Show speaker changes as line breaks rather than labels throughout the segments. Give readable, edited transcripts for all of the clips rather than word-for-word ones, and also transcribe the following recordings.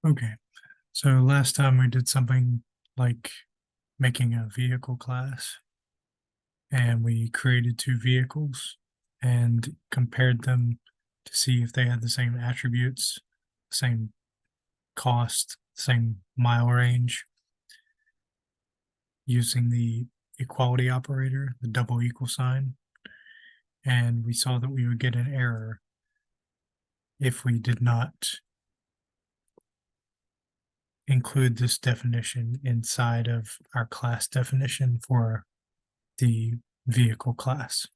Okay, so last time we did something like making a vehicle class, and we created two vehicles and compared them to see if they had the same attributes, same cost, same mile range using the equality operator, the double equal sign. And we saw that we would get an error if we did not include this definition inside of our class definition for the vehicle class.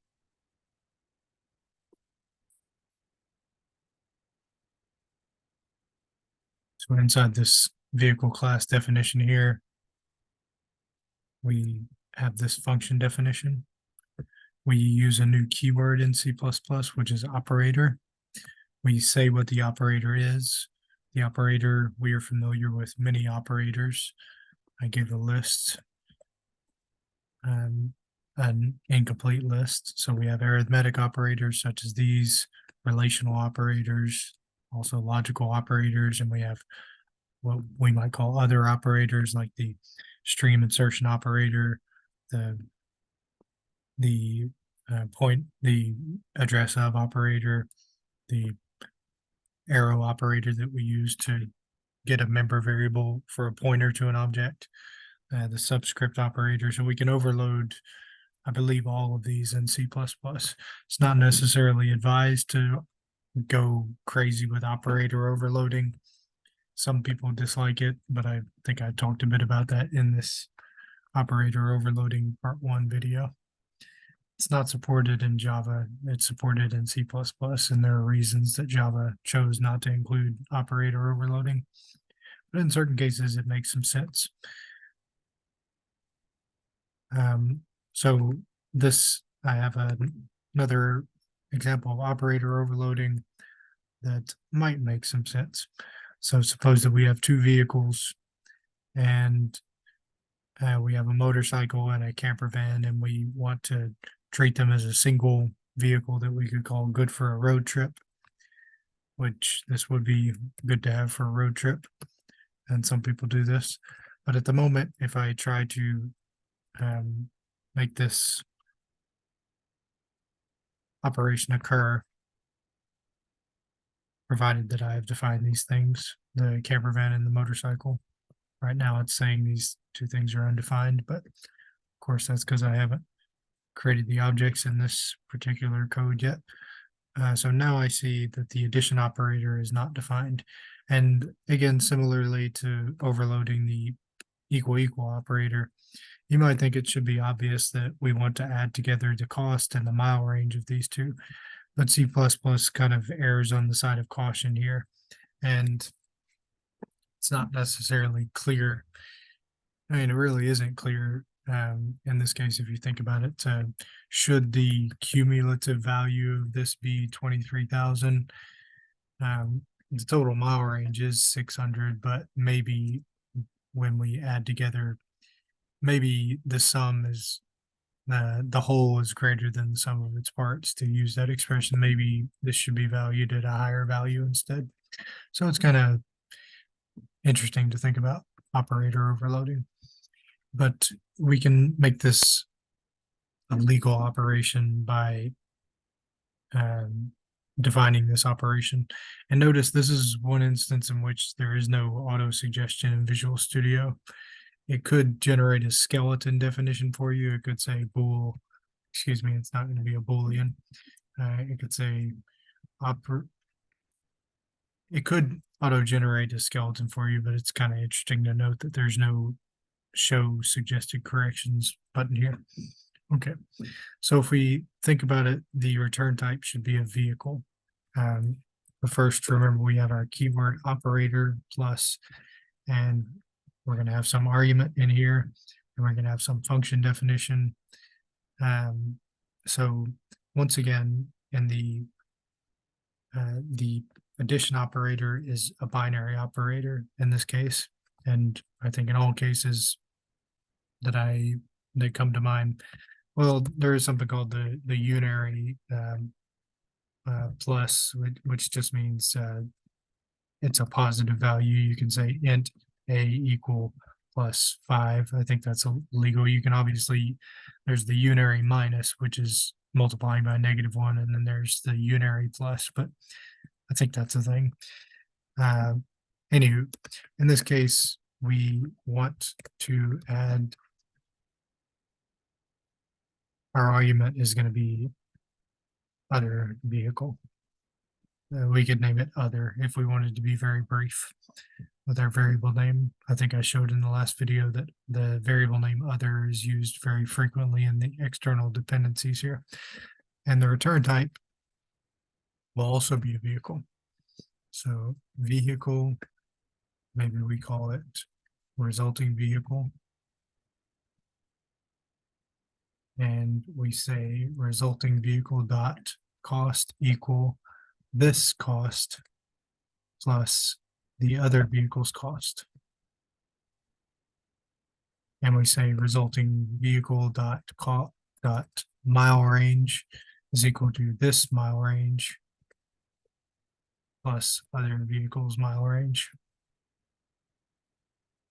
So inside this vehicle class definition here, we have this function definition. We use a new keyword in C++, which is operator. We say what the operator is. The operator, we are familiar with many operators. I gave a list, an incomplete list. So we have arithmetic operators such as these, relational operators, also logical operators, and we have what we might call other operators like the stream insertion operator, the the address of operator, the arrow operator that we use to get a member variable for a pointer to an object, the subscript operator. So we can overload, I believe, all of these in C++. It's not necessarily advised to go crazy with operator overloading. Some people dislike it, but I think I talked a bit about that in this operator overloading part 1 video. It's not supported in Java. It's supported in C++, and there are reasons that Java chose not to include operator overloading. But in certain cases, it makes some sense. So this, I have another example of operator overloading that might make some sense. So suppose that we have two vehicles and we have a motorcycle and a camper van, and we want to treat them as a single vehicle that we could call good for a road trip, which this would be good to have for a road trip. And some people do this. But at the moment, if I try to make this operation occur, provided that I have defined these things, the camper van and the motorcycle. Right now it's saying these two things are undefined, but of course that's because I haven't created the objects in this particular code yet. So now I see that the addition operator is not defined. And again, similarly to overloading the equal operator, you might think it should be obvious that we want to add together the cost and the mile range of these two, but C++ kind of errs on the side of caution here, and it's not necessarily clear. I mean, it really isn't clear in this case, if you think about it. Should the cumulative value of this be 23,000? The total mile range is 600, but maybe when we add together, maybe the sum is the whole is greater than the sum of its parts. To use that expression, maybe this should be valued at a higher value instead. So it's kind of interesting to think about operator overloading, but we can make this a legal operation by um, defining this operation. And notice this is one instance in which there is no auto suggestion in Visual Studio. It could generate a skeleton definition for you. It could say bool, excuse me, it's not going to be a boolean. It could say it could auto generate a skeleton for you, but it's kind of interesting to note that there's no show suggested corrections button here. Okay, so if we think about it, the return type should be a vehicle. But first, remember we have our keyword operator plus, and we're going to have some argument in here, and we're going to have some function definition. So once again, in the addition operator is a binary operator in this case, and I think in all cases that come to mind, well, there is something called the unary plus, which just means it's a positive value, you can say int a equal +5. I think that's legal. You can obviously, there's the unary minus, which is multiplying by -1, and then there's the unary plus, but I think that's a thing. Anywho, in this case, we want to add, our argument is going to be other vehicle. We could name it other if we wanted to be very brief with our variable name. I think I showed in the last video that the variable name other is used very frequently in the external dependencies here. And the return type will also be a vehicle. So vehicle, maybe we call it resulting vehicle. And we say resulting vehicle dot cost equal this cost plus the other vehicle's cost. And we say resulting vehicle dot mile range is equal to this mile range plus other vehicles mile range.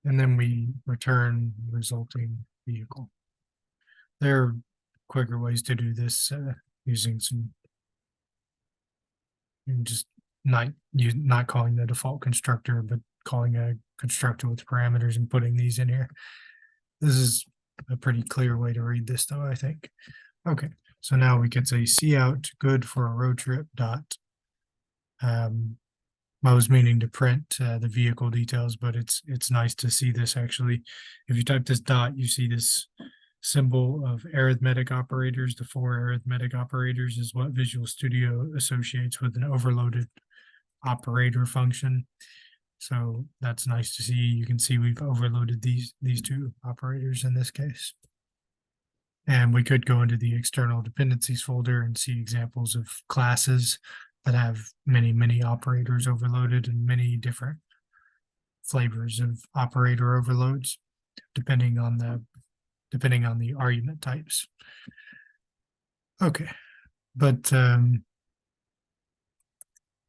And then we return resulting vehicle. There are quicker ways to do this using some, and just not calling the default constructor, but calling a constructor with parameters and putting these in here. This is a pretty clear way to read this though, I think. Okay, so now we could say cout good for a road trip dot. I was meaning to print the vehicle details, but it's nice to see this actually. If you type this dot, you see this symbol of arithmetic operators. The 4 arithmetic operators is what Visual Studio associates with an overloaded operator function. So that's nice to see. You can see we've overloaded these 2 operators in this case. And we could go into the external dependencies folder and see examples of classes that have many operators overloaded and many different flavors of operator overloads, depending on the argument types. Okay, but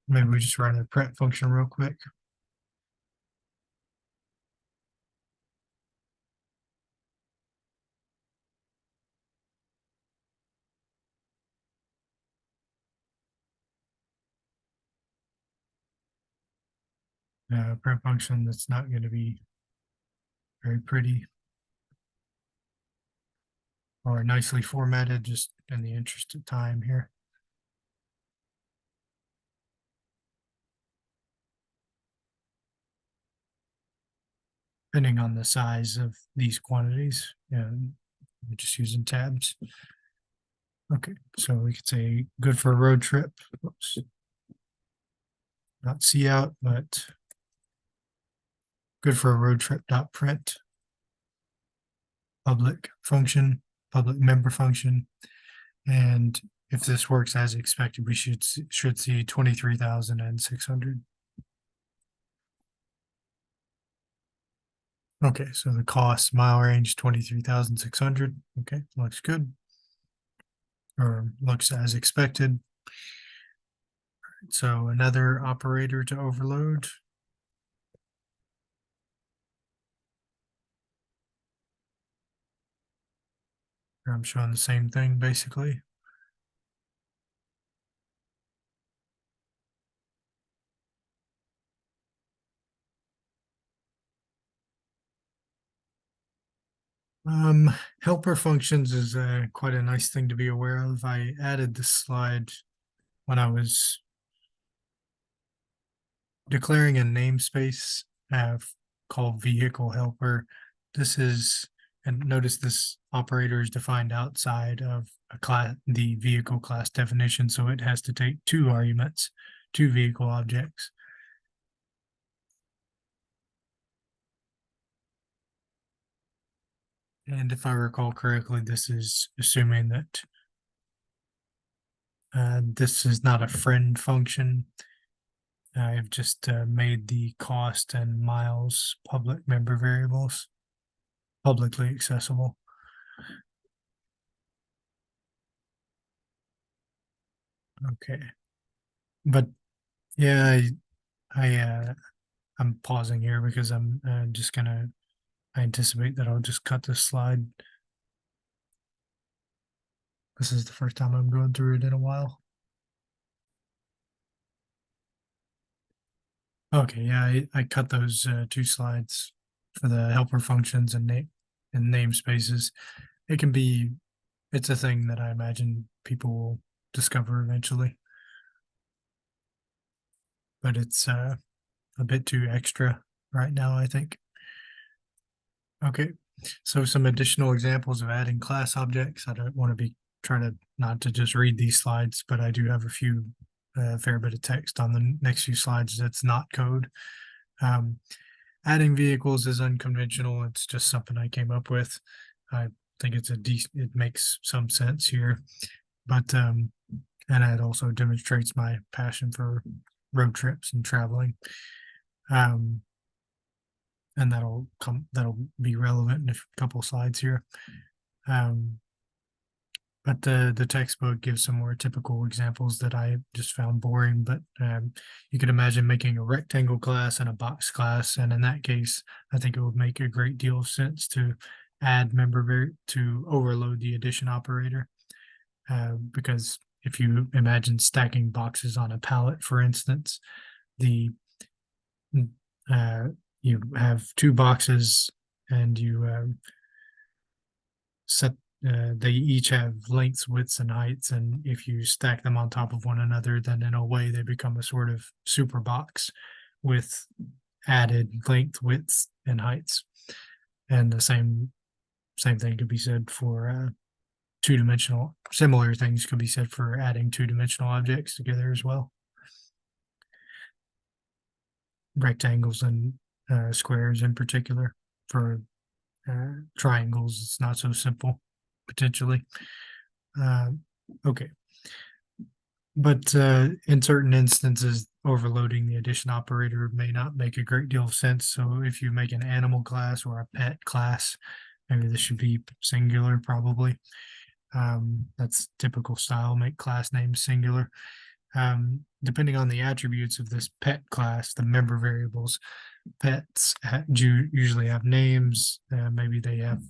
maybe we just run a print function real quick. Print function that's not going to be very pretty or nicely formatted, just in the interest of time here. Depending on the size of these quantities, and we're just using tabs. Okay, so we could say good for a road trip. Oops. Not cout, but good for a road trip dot print public function, public member function. And if this works as expected, we should see 23,600. Okay, so the cost mile range 23,600. Okay, looks good. Or looks as expected. So another operator to overload. I'm showing the same thing basically. Helper functions is quite a nice thing to be aware of. I added this slide when I was declaring a namespace called vehicle helper. This is, and notice this operator is defined outside of a class, the vehicle class definition, so it has to take 2 arguments, 2 vehicle objects. And if I recall correctly, this is assuming that this is not a friend function. I've just made the cost and miles public member variables, publicly accessible. Okay, but yeah, I'm pausing here because I'm just gonna. I anticipate that I'll just cut this slide. This is the first time I'm going through it in a while. Okay, yeah, I cut those two slides for the helper functions and namespaces. It can be, it's a thing that I imagine people will discover eventually, but it's a bit too extra right now, I think. Okay, so some additional examples of adding class objects. I don't want to be trying to not to just read these slides, but I do have a few fair bit of text on the next few slides that's not code. Um, Adding vehicles is unconventional. It's just something I came up with. I think it's it makes some sense here, but and it also demonstrates my passion for road trips and traveling. Um, and that'll be relevant in a couple slides here. Um, but the textbook gives some more typical examples that I just found boring. But you could imagine making a rectangle class and a box class, and in that case, I think it would make a great deal of sense to add to overload the addition operator, because if you imagine stacking boxes on a pallet, for instance, the uh, you have two boxes and you set they each have lengths, widths, and heights, and if you stack them on top of one another, then in a way they become a sort of super box with added length, widths, and heights. And the same thing could be said for two-dimensional. Similar things could be said for adding two-dimensional objects together as well. Rectangles and squares in particular. For triangles, it's not so simple, potentially. Okay. But in certain instances, overloading the addition operator may not make a great deal of sense. So if you make an animal class or a pet class, maybe this should be singular probably. That's typical style, make class names singular. Depending on the attributes of this pet class, the member variables, pets usually have names. Maybe they have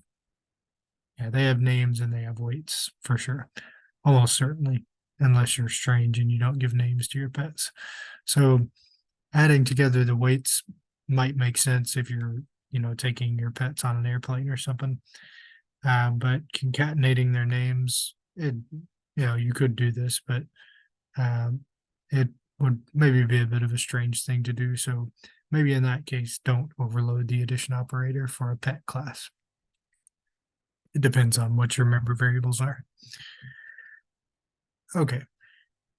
names and they have weights for sure, almost certainly, unless you're strange and you don't give names to your pets. So adding together the weights might make sense if you're, taking your pets on an airplane or something. But concatenating their names, you could do this, but it would maybe be a bit of a strange thing to do. So maybe in that case, don't overload the addition operator for a pet class. It depends on what your member variables are. Okay.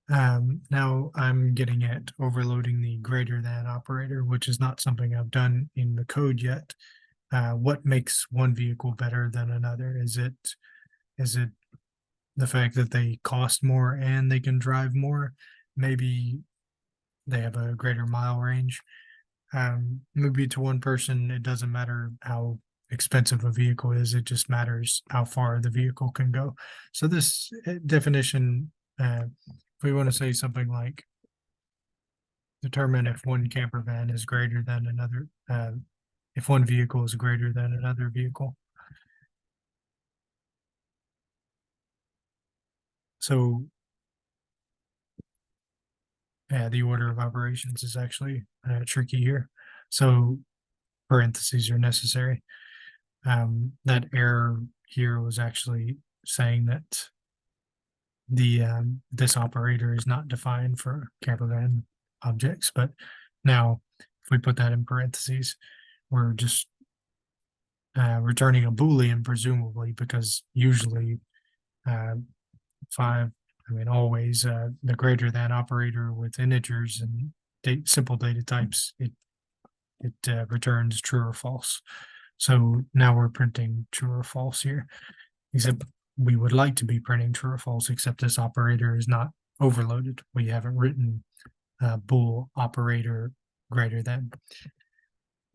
Now I'm getting at overloading the greater than operator, which is not something I've done in the code yet. What makes one vehicle better than another? Is it the fact that they cost more and they can drive more? Maybe they have a greater mile range. Maybe to one person, it doesn't matter how expensive a vehicle is, it just matters how far the vehicle can go. So this definition, if we want to say something like determine if one camper van is greater than another, if one vehicle is greater than another vehicle. So the order of operations is actually tricky here. So parentheses are necessary. That error here was actually saying that this operator is not defined for camper van objects, but now if we put that in parentheses, we're just returning a Boolean, presumably, because usually always the greater than operator with integers and simple data types, it returns true or false. So now we're printing true or false here, except we would like to be printing true or false, except this operator is not overloaded. We haven't written bool operator greater than.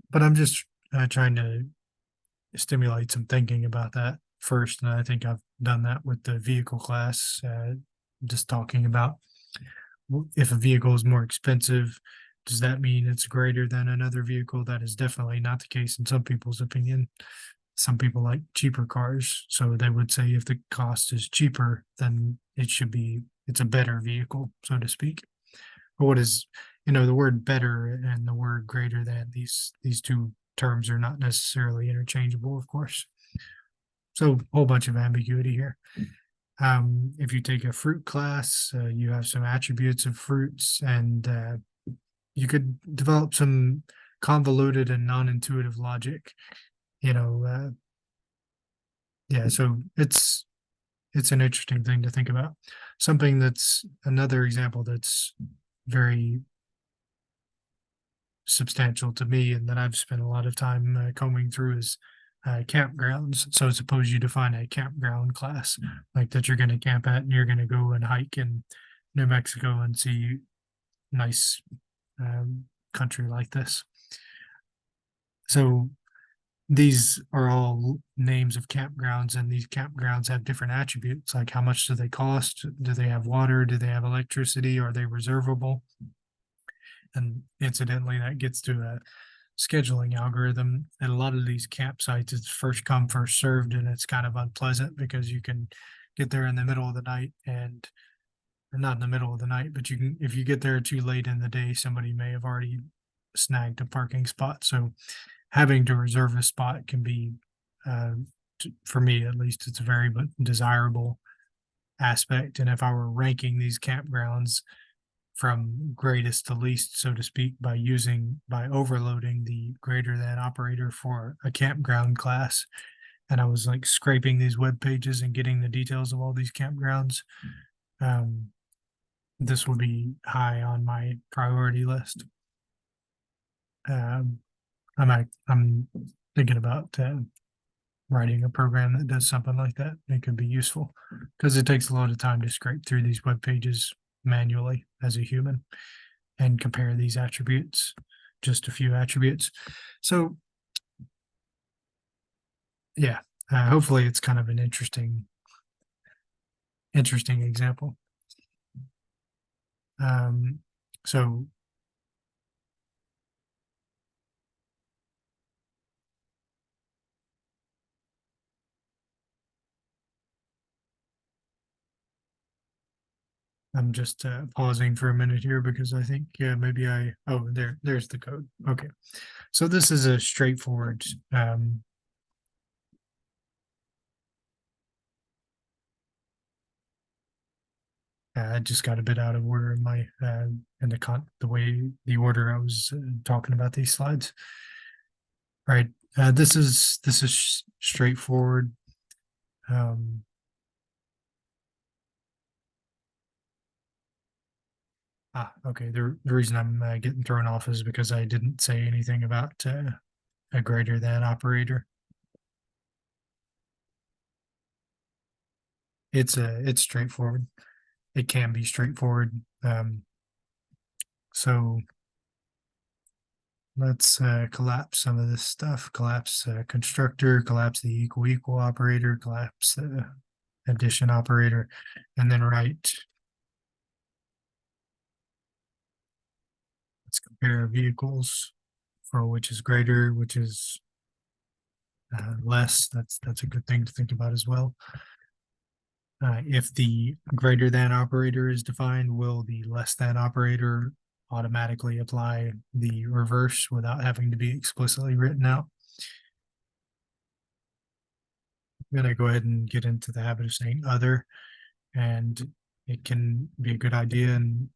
But I'm just trying to stimulate some thinking about that first, and I think I've done that with the vehicle class, just talking about if a vehicle is more expensive, Does that mean it's greater than another vehicle? That is definitely not the case in some people's opinion. Some people like cheaper cars, so they would say if the cost is cheaper, then it's a better vehicle, so to speak. But what is, the word better and the word greater than, these two terms are not necessarily interchangeable, of course. So a whole bunch of ambiguity here. If you take a fruit class, you have some attributes of fruits, and you could develop some convoluted and non-intuitive logic. You know, yeah. So it's an interesting thing to think about. Something that's another example that's very substantial to me and that I've spent a lot of time combing through is campgrounds. So suppose you define a campground class like that you're going to camp at, and you're going to go and hike in New Mexico and see nice country like this. So these are all names of campgrounds, and these campgrounds have different attributes, like how much do they cost? Do they have water? Do they have electricity? Are they reservable? And incidentally, that gets to a scheduling algorithm. At a lot of these campsites, it's first come, first served, and it's kind of unpleasant because you can get there in the middle of the night, and or not in the middle of the night, but you can, if you get there too late in the day, somebody may have already snagged a parking spot. So having to reserve a spot can be, for me at least, it's a very desirable aspect. And if I were ranking these campgrounds from greatest to least, so to speak, by overloading the greater than operator for a campground class, and I was like scraping these web pages and getting the details of all these campgrounds, this would be high on my priority list. I'm thinking about writing a program that does something like that. It could be useful because it takes a lot of time to scrape through these web pages manually as a human and compare these attributes, just a few attributes. So yeah, hopefully it's kind of an interesting example. So I'm just pausing for a minute here because I think maybe there's the code. Okay. So this is a straightforward I just got a bit out of order in my in the way the order I was talking about these slides. All right, this is straightforward. Okay. The reason I'm getting thrown off is because I didn't say anything about a greater than operator. It's straightforward. It can be straightforward. So let's collapse some of this stuff. Collapse constructor, collapse the equal operator, collapse the addition operator, and then write. Let's compare vehicles for which is greater, which is less. That's a good thing to think about as well. If the greater than operator is defined, will the less than operator automatically apply the reverse without having to be explicitly written out? I'm going to go ahead and get into the habit of saying other, and it can be a good idea in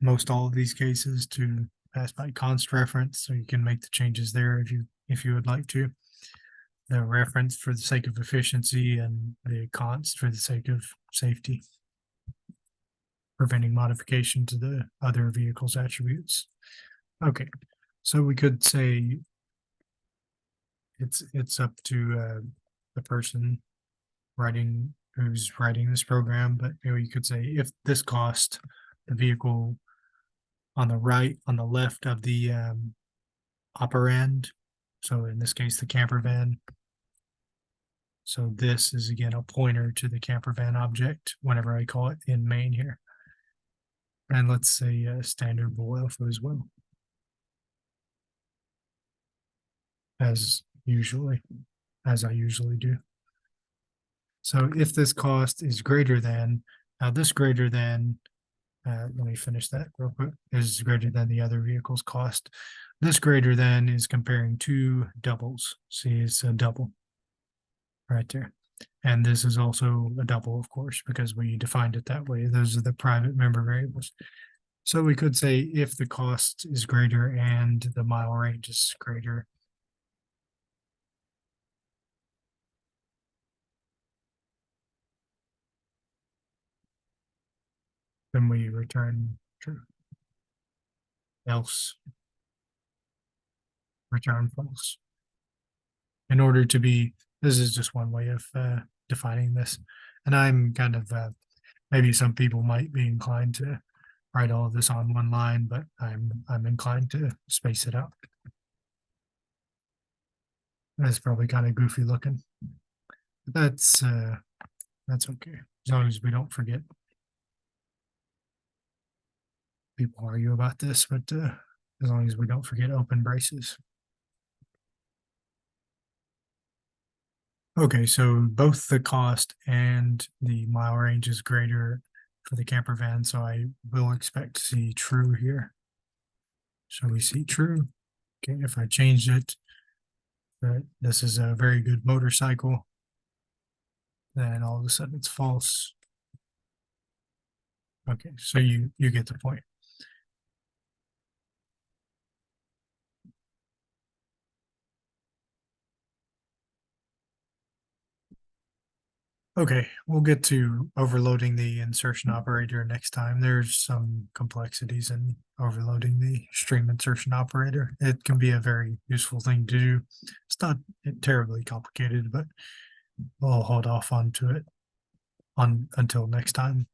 most all of these cases to pass by const reference, so you can make the changes there if you would like to. The reference for the sake of efficiency, and the const for the sake of safety, preventing modification to the other vehicle's attributes. Okay, so we could say it's up to the person who's writing this program, but you could say if this cost, the vehicle on the left of the operand, so in this case the camper van. So this is again a pointer to the camper van object whenever I call it in main here. And let's say standard bool alpha as well. as usually, as I usually do. So if this cost is greater than, now this greater than, let me finish that real quick, is greater than the other vehicle's cost. This greater than is comparing two doubles. See, it's a double right there. And this is also a double, of course, because we defined it that way. Those are the private member variables. So we could say if the cost is greater and the mile range is greater, then we return true. Else, return false. In order to be, this is just one way of defining this. And I'm kind of, maybe some people might be inclined to write all of this on one line, but I'm inclined to space it out. That's probably kind of goofy looking. But that's okay, as long as we don't forget. People argue about this, but as long as we don't forget open braces. Okay, so both the cost and the mile range is greater for the camper van, so I will expect to see true here. So we see true. Okay, if I change it, this is a very good motorcycle, then all of a sudden it's false. Okay, so you get the point. Okay, we'll get to overloading the insertion operator next time. There's some complexities in overloading the stream insertion operator. It can be a very useful thing to do. It's not terribly complicated, but we'll hold off onto it until next time.